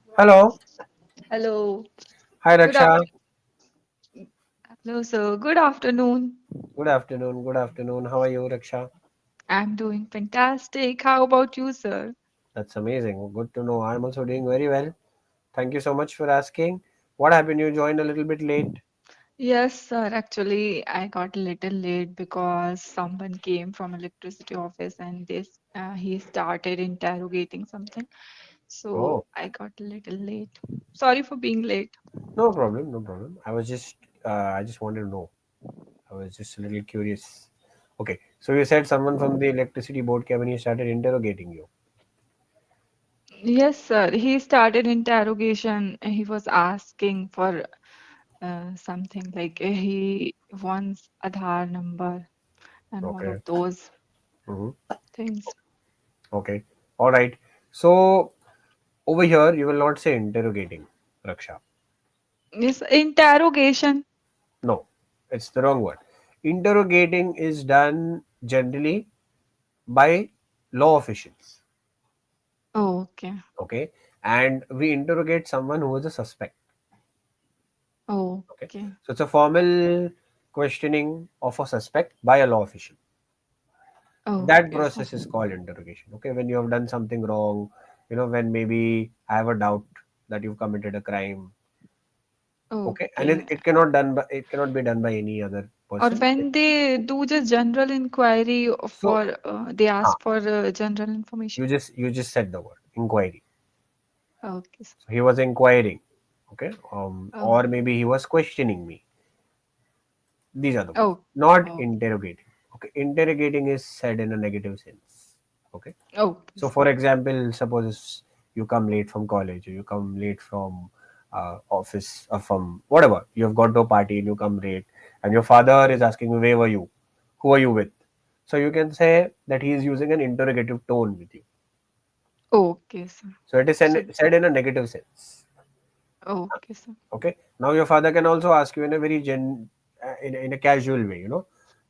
Hello. Hello. Hi, Good Raksha. afternoon. Hello, sir. Good afternoon. Good afternoon. Good afternoon. How are you, Raksha? I'm doing fantastic. How about you, sir? That's amazing. Good to know. I'm also doing very well. Thank you so much for asking. What happened? You joined a little bit late. Yes, sir. Actually, I got a little late because someone came from electricity office and he started interrogating something. So Oh, I got a little late. Sorry for being late. no problem. No problem. I just wanted to know. I was just a little curious. Okay. So you said someone from the electricity board came and he started interrogating you. Yes, sir. He started interrogation. He was asking for something like he wants Aadhaar number and all Okay. of those Mm-hmm. things. Okay. All right. So over here, you will not say interrogating, Raksha. Yes, interrogation. No, it's the wrong word. Interrogating is done generally by law officials. Okay. Okay. And we interrogate someone who is a suspect. Okay. Okay. So it's a formal questioning of a suspect by a law official. That Okay, sir. process is called interrogation. Okay. When you have done something wrong, when maybe I have a doubt that you've committed a crime. Okay. And Okay. it cannot be done by any other Or person. when they do just general inquiry So for they huh, ask for general information. you just said the word inquiry. Okay, sir. So he was inquiring, okay, Oh, or maybe he was questioning me. These are the words, oh, not oh, interrogating. Okay, interrogating is said in a negative sense. Okay, okay, so sir. for example, suppose you come late from college, or you come late from office, or from whatever. You have got to a party and you come late, and your father is asking you, "Where were you? Who are you with?" So you can say that he is using an interrogative tone with you. Okay, sir. So it is So, said in a negative sense. okay, sir. Okay, now your father can also ask you in a very in a casual way,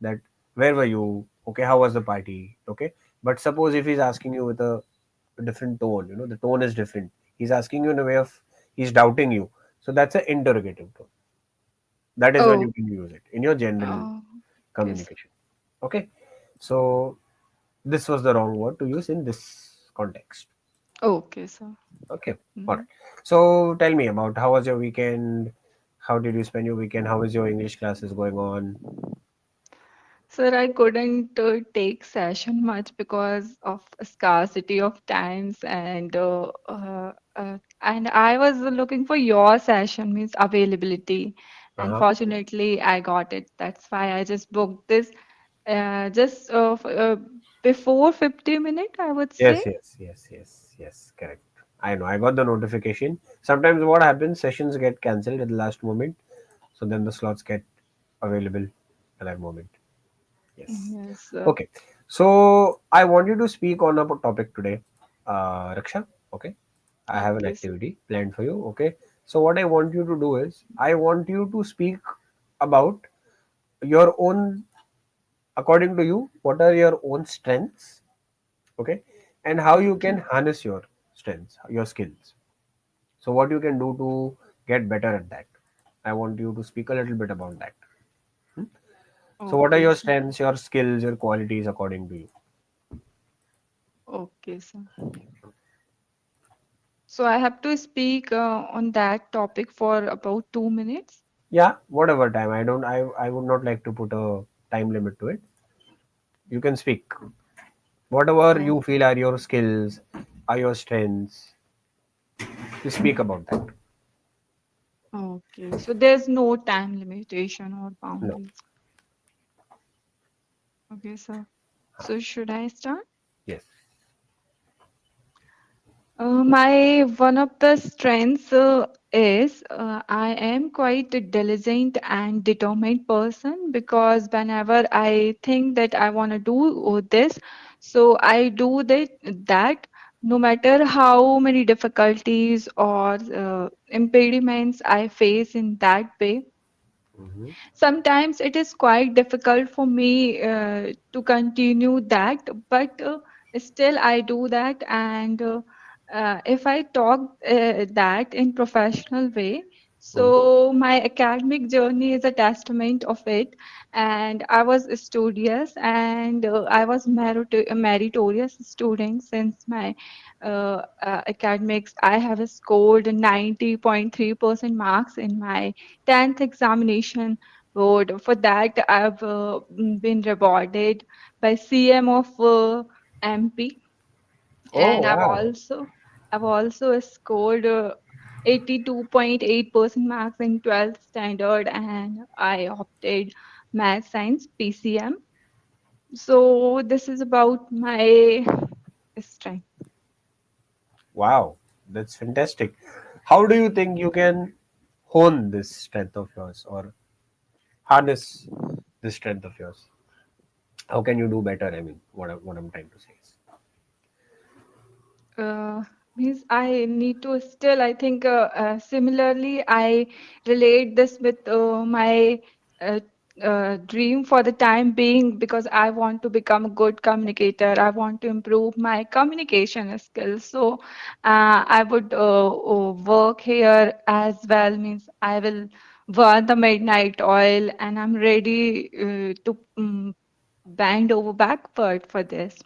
that where were you, okay, how was the party, okay. But suppose if he's asking you with a different tone, the tone is different, he's asking you in a way of, he's doubting you, so that's an interrogative tone. That is when Oh, you can use it in your general okay, sir. communication. Okay, so this was the wrong word to use in this context. Okay, sir. Okay, all right. Mhm. So tell me about, how was your weekend? How did you spend your weekend? How is your English classes going on? Sir, I couldn't take session much because of scarcity of times and I was looking for your session means availability. And Uh-huh. fortunately, I got it. That's why I just booked this just before 50 minutes, I would say. Yes, yes, yes, yes, yes, correct. I know. I got the notification. Sometimes what happens, sessions get cancelled at the last moment, so then the slots get available at that moment. Yes. Yes, sir. Okay. So I want you to speak on a topic today, Raksha. Okay. I have an Okay, sir. activity planned for you. Okay. So what I want you to do is, I want you to speak about your own, according to you, what are your own strengths, okay, and how you Okay. can harness your strengths, your skills. So what you can do to get better at that. I want you to speak a little bit about that. Hmm? So what are Okay, your sir. strengths, your skills, your qualities according to you? Okay, sir. So I have to speak on that topic for about 2 minutes. Yeah, whatever time. I would not like to put a time limit to it. You can speak whatever Oh, you feel are your skills, are your strengths. You speak about that. okay. So there's no time limitation or No. boundaries. Okay, sir. So should I start? Yes. My one of the strengths is I am quite a diligent and determined person because whenever I think that I want to do this, so I do that no matter how many difficulties or impediments I face in that way. Hmm. Sometimes it is quite difficult for me to continue that, but still I do that, and If I talk that in professional way, Mhm. so my academic journey is a testament of it. And I was studious and I was a meritorious student since my academics. I have scored 90.3% marks in my 10th examination board. For that, I've been rewarded by CM of MP, Oh, and wow. I've also scored 82.8% marks in 12th standard, and I opted math science PCM. So this is about my strength. Wow. That's fantastic. How do you think you can hone this strength of yours or harness this strength of yours? How can you do better? I mean, what I'm trying to say is. Uh, Means I need to still, I think, similarly, I relate this with my uh, dream for the time being because I want to become a good communicator. I want to improve my communication skills. So I would work here as well, means I will burn the midnight oil and I'm ready to bend over backward for this.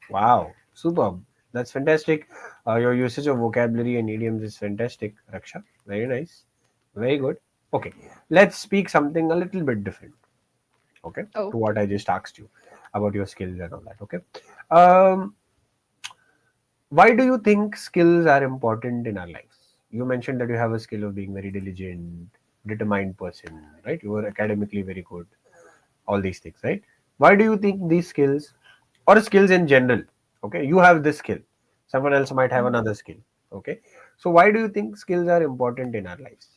Wow, superb. That's fantastic. Your usage of vocabulary and idioms is fantastic, Raksha. Very nice. Very good. Okay, let's speak something a little bit different. Okay, to Okay. what I just asked you about your skills and all that. Okay. Um, why do you think skills are important in our lives? You mentioned that you have a skill of being very diligent, determined person, right? You were academically very good, all these things, right? Why do you think these skills or skills in general, okay, you have this skill, someone else might have another skill, okay, so why do you think skills are important in our lives?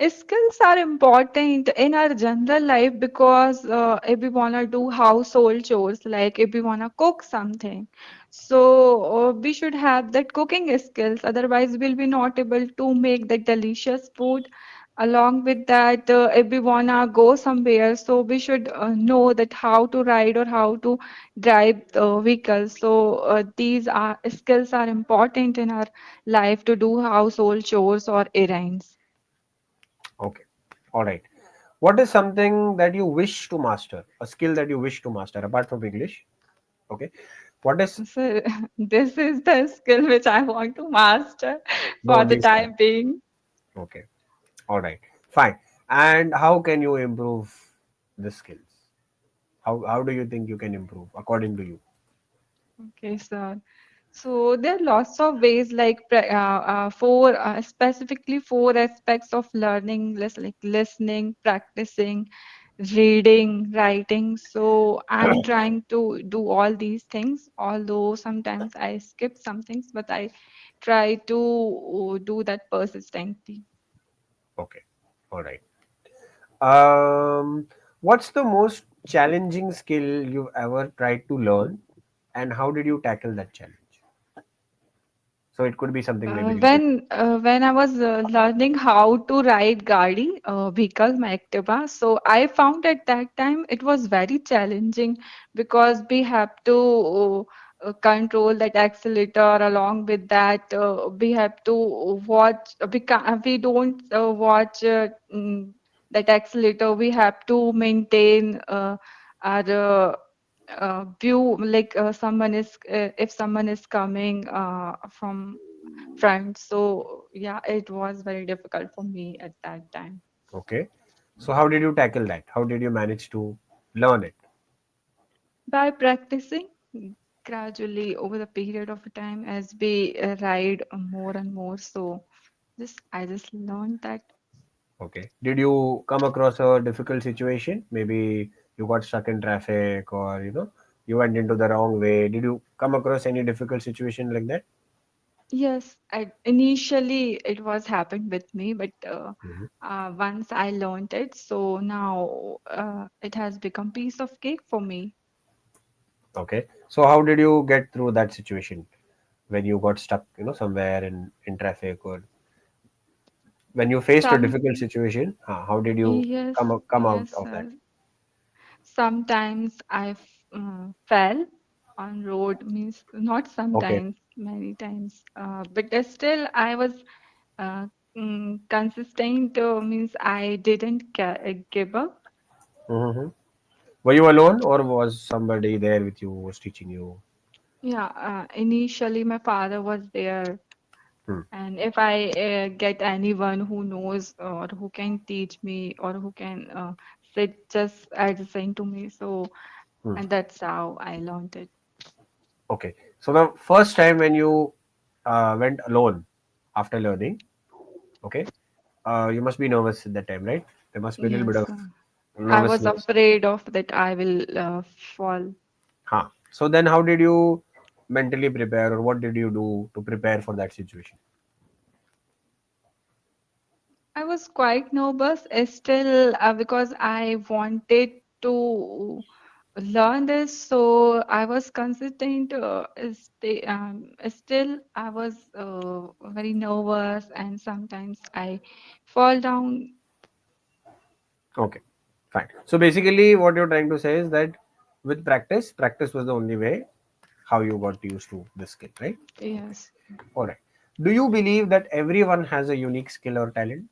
Skills are important in our general life because if we want to do household chores, like if we want to cook something, so we should have that cooking skills. Otherwise, we'll be not able to make the delicious food. Along with that, if we want to go somewhere, so we should know that how to ride or how to drive the vehicle. So these are skills are important in our life to do household chores or errands. Okay, all right. What is something that you wish to master, a skill that you wish to master apart from English? Okay, what is, So this is the skill which I want to master for not the this skill? time being. Okay, all right, fine. And how can you improve the skills? How do you think you can improve according to you? Okay, so there are lots of ways like four specifically four aspects of learning, like listening, practicing, reading, writing. So I'm trying to do all these things, although sometimes I skip some things, but I try to do that persistently. Okay, all right. What's the most challenging skill you've ever tried to learn, and how did you tackle that challenge? So it could be something maybe related. When I was learning how to ride gadi vehicle, my Activa, so I found at that time it was very challenging because we have to control that accelerator. Along with that, we have to watch. We don't watch that accelerator. We have to maintain our view, like someone is if someone is coming from front. So yeah, it was very difficult for me at that time. Okay. So how did you tackle that? How did you manage to learn it? By practicing gradually over the period of time as we ride more and more, so just I just learned that. Okay. Did you come across a difficult situation? Maybe you got stuck in traffic, or you went into the wrong way. Did you come across any difficult situation like that? Yes, initially it was happened with me, but Mhm. once I learned it, so now it has become piece of cake for me. Okay. So how did you get through that situation when you got stuck, somewhere in traffic, or when you faced a difficult Some situation? How did you Yes, come out yes, of that? sometimes I fell on road, means not Okay. sometimes. many times. But still, I was uh, consistent. Means I didn't give up. Hmm. Were you alone, or was somebody there with you, who was teaching you? Yeah, initially my father was there, Hmm. and if I get anyone who knows or who can teach me or who can sit just adjacent to me, so Hmm. and that's how I learned it. Okay. So the first time when you went alone after learning, okay, you must be nervous at that time, right? There must be a little bit Yes, of I was nervousness. afraid of that I will fall. Huh. So then, how did you mentally prepare, or what did you do to prepare for that situation? I was quite nervous still because I wanted to learn this, so I was consistent. Still, I was very nervous, and sometimes I fall down. Okay, fine. So basically, what you're trying to say is that with practice, practice was the only way how you got used to this skill, right? Yes, All right. Do you believe that everyone has a unique skill or talent?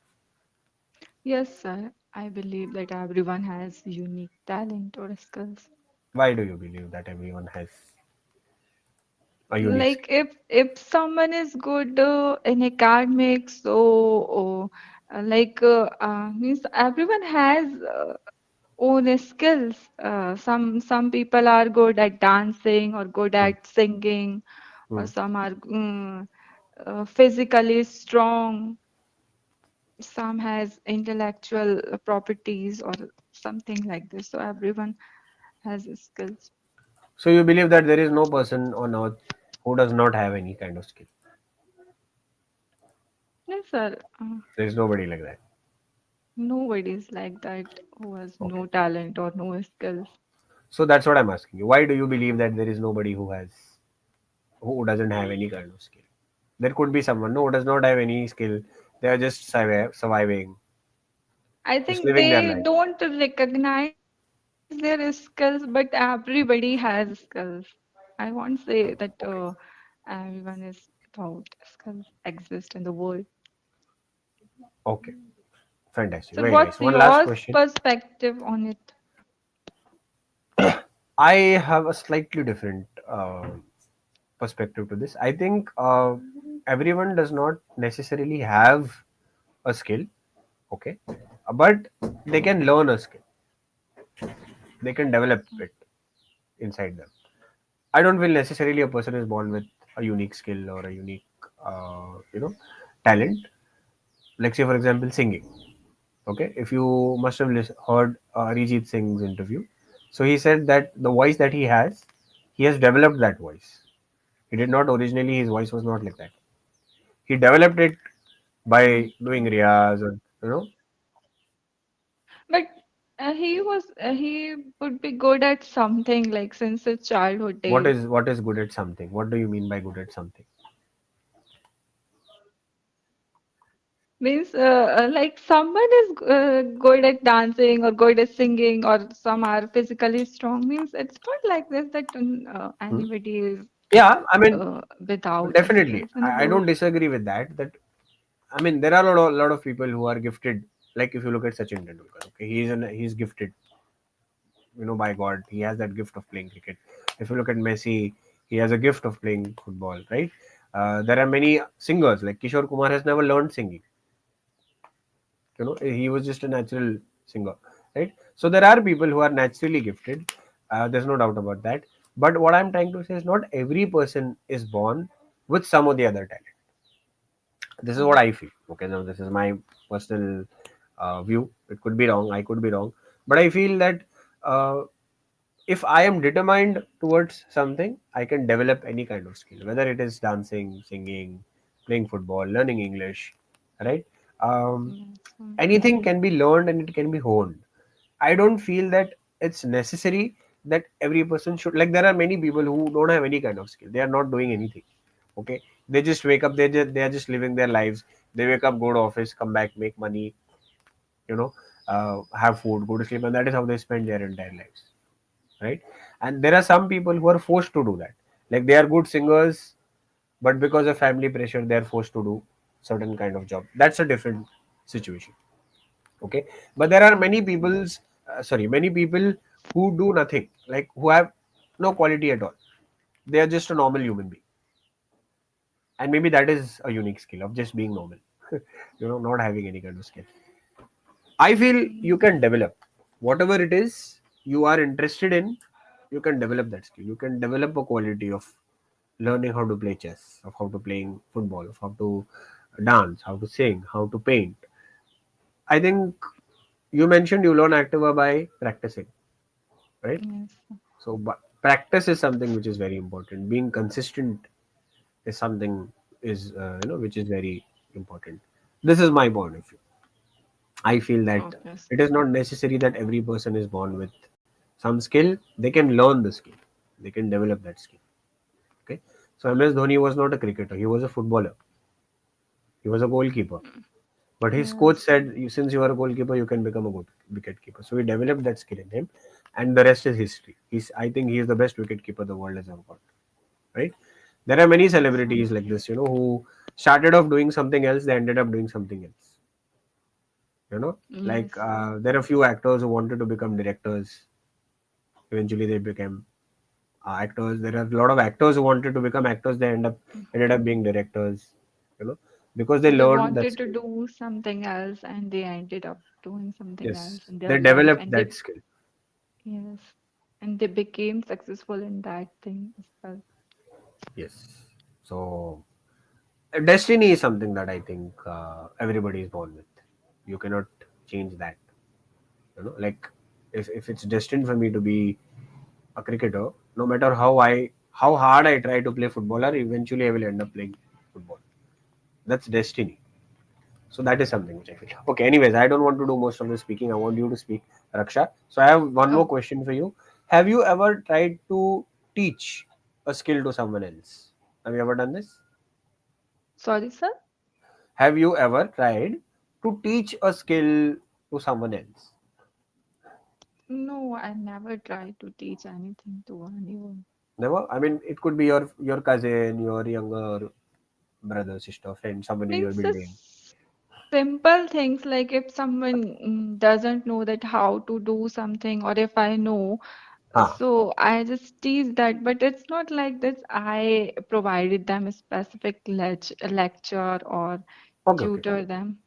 yes, sir. I believe that everyone has unique talent or skills. Why do you believe that everyone has a unique Like skill? if someone is good in academics, so means everyone has own skills. Some people are good at dancing or good Hmm. at singing, or Hmm. some are physically strong. Some has intellectual properties or something like this. So everyone has skills. So you believe that there is no person on earth who does not have any kind of skill. Yes, sir. There is nobody like that. Nobody is like that who has Okay. no talent or no skills. So that's what I'm asking you. Why do you believe that there is nobody who doesn't have any kind of skill? There could be someone no, who does not have any skill. They are just surviving, I just think living their they life. don't recognize their skills, but everybody has skills. I won't say that everyone is without skills exist in the world. Okay, fantastic, So very nice. what's One last your question. perspective on it? I have a slightly different perspective to this. I think everyone does not necessarily have a skill, okay, but they can learn a skill. They can develop it inside them. I don't feel necessarily a person is born with a unique skill or a unique, talent. Like say for example, singing. Okay, if you must have heard Arijit Singh's interview, so he said that the voice that he has developed that voice. He did not originally. His voice was not like that. He developed it by doing Okay. riyaz, or But he would be good at something like since his childhood days. what is good at something. What do you mean by good at something? Means like someone is good at dancing or good at singing or some are physically strong. Means it's not like this that Hmm? anybody is Yeah, I mean, without definitely. skills in the I don't world. disagree with that. I mean, there are lot of people who are gifted. Like if you look at Sachin Tendulkar, okay, he's gifted, by God. He has that gift of playing cricket. If you look at Messi, he has a gift of playing football, right? There are many singers like Kishore Kumar has never learned singing. He was just a natural singer, right? So there are people who are naturally gifted. There's no doubt about that. But what I'm trying to say is not every person is born with some of the other talent. This is what Correct. I feel. Okay, now this is my personal view. It could be wrong. I could be wrong, but I feel that uh, if I am determined towards something, I can develop any kind of skill, whether it is dancing, singing, playing football, learning English, right? Um, Yes. Anything can be learned and it can be honed. I don't feel that it's necessary that every person should, like, there are many people who don't have any kind of skill. They are not doing anything. Okay, they just wake up. They are just living their lives. They wake up, go to office, come back, make money. Have food, go to sleep, and that is how they spend their entire lives, right? And there are some people who are forced to do that. Like they are good singers, but because of family pressure they are forced to do certain kind of job. That's a different situation. Okay, but there are many Yes. people's many people who do nothing, like who have no quality at all. They are just a normal human being, and maybe that is a unique skill of just being normal. Not having any kind of skill. I feel you Mm, can develop whatever it is you are interested in. You can develop that skill. You can develop a quality of learning how to play chess, of how to playing football, of how to dance, how to sing, how to paint. I think you mentioned you learn Activa by practicing, right? yes. So, but practice is something which is very important. Being consistent is something is which is very important. This is my point of view. I feel that Okay. it is not necessary that every person is born with some skill. They can learn the skill. They can develop that skill. Okay. So MS Dhoni was not a cricketer. He was a footballer. He was a goalkeeper. But his coach Yes. said, Since you are a goalkeeper, you can become a good wicket keeper." So he developed that skill in him, and the rest is history. I think he is the best wicket keeper the world has ever got. Right? There are many Yes. celebrities like this, who started off doing something else. They ended up doing something else. Like Yes. there are few actors who wanted to become directors. Eventually, they became actors. There are a lot of actors who wanted to become actors. They ended up being directors. You know, because they They learned that wanted to skill. do something else and they ended up doing something Yes, else in their they life developed and that they, skill. yes, and they became successful in that thing as well. Yes. So destiny is something that I think everybody is born with. You cannot change that. Like if it's destined for me to be a cricketer, no matter how hard I try to play footballer, eventually I will end up playing football. That's destiny. So that is something which I feel. Okay, anyways, I don't want to do most of the speaking. I want you to speak, Raksha. So I have one more Oh, question for you. Have you ever tried to teach a skill to someone else? Have you ever done this? sorry, sir? Have you ever tried to teach a skill to someone else? No, I never tried to teach anything to anyone. Never. I mean, it could be your cousin, your younger brother, sister, friend, someone in your Means building. just simple things like if someone doesn't know that how to do something, or if I know, Ah, so I just teach that. But it's not like this. I provided them a specific lecture or okay, okay. tutor them.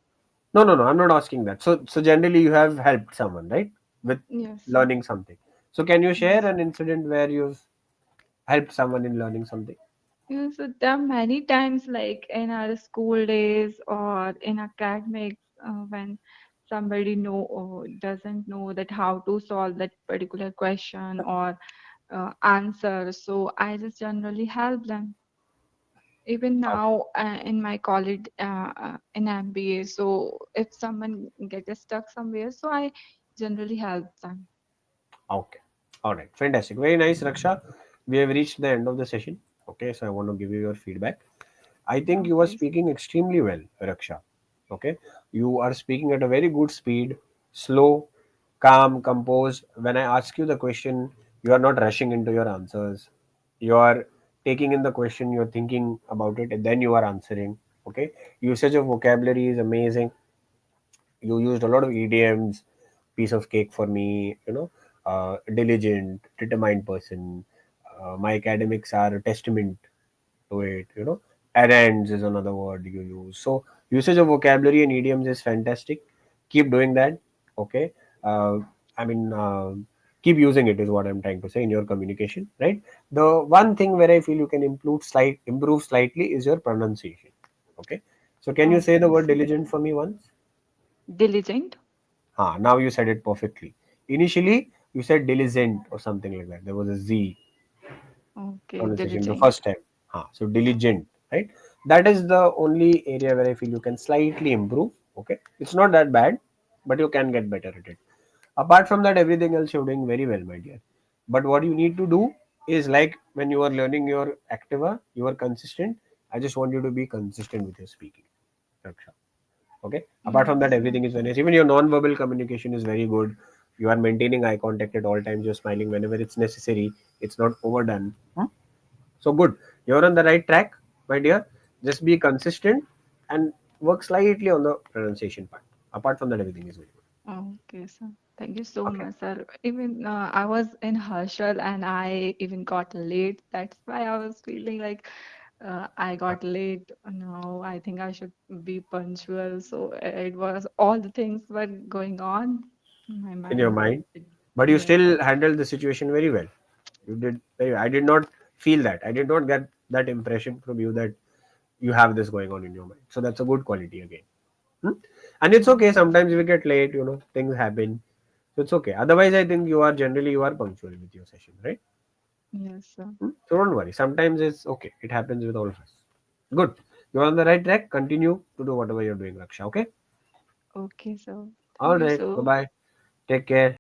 No, no, no. I'm not asking that. So generally, you have helped someone, right, with Yes, learning something. So can you share yes. an incident where you've helped someone in learning something? Yes, so there are many times like in our school days or in academics when somebody know or doesn't know that how to solve that particular question or answer. So I just generally help them. Even Okay, now in my college in MBA, so if someone gets stuck somewhere, so I generally help them. okay, all right, fantastic, very nice, Raksha. We have reached the end of the session. Okay, so I want to give you your feedback. I think you are Okay. speaking extremely well, Raksha. Okay, you are speaking at a very good speed, slow, calm, composed. When I ask you the question, you are not rushing into your answers. You are taking in the question, you're thinking about it, and then you are answering. Okay, usage of vocabulary is amazing. You used a lot of idioms. Piece of cake for me. Diligent, determined person. My academics are a testament to it. Errands is another word you use. So usage of vocabulary and idioms is fantastic. Keep doing that. Okay. uh, I mean, keep using it is what I'm trying to say in your communication, right? The one thing where I feel you can improve slightly is your pronunciation. Okay, so can you say the Okay, word sir. diligent for me once? Diligent. Now you said it perfectly. Initially you said diligent or something like that. There was a z Okay, pronunciation the diligent. first time. So diligent, right? That is the only area where I feel you can slightly improve. Okay, it's not that bad, but you can get better at it. Apart from that, everything else you're doing very well, my dear. But what you need to do is, like when you are learning your Activa, you are consistent. I just want you to be consistent with your speaking. Raksha. Okay. Apart from that, Yes, sir. everything is very nice. Even your non-verbal communication is very good. You are maintaining eye contact at all times. You're smiling whenever it's necessary. It's not overdone. So good. You're on the right track. my dear, just be consistent and work slightly on the pronunciation part. Apart from that, everything is very good. Okay, sir. Thank you so Okay. much, sir. Even I was in Herschel and I even got late. That's why I was feeling like I got late. No, I think I should be punctual. So it was all the things were going on in my In your mind. mind, but you Yes, still handled the situation very well. You did very well. I did not feel that. I did not get that impression from you that you have this going on in your mind. So that's a good quality again. Hmm? And it's okay. Sometimes we get late. Things happen. So it's okay. Otherwise, I think you are punctual with your session, right? yes, sir. So don't worry. Sometimes it's okay. It happens with all of us. Good. You're on the right track. Continue to do whatever you're doing, Raksha. Okay. Okay, sir. All Thank you right. Bye so bye. Take care.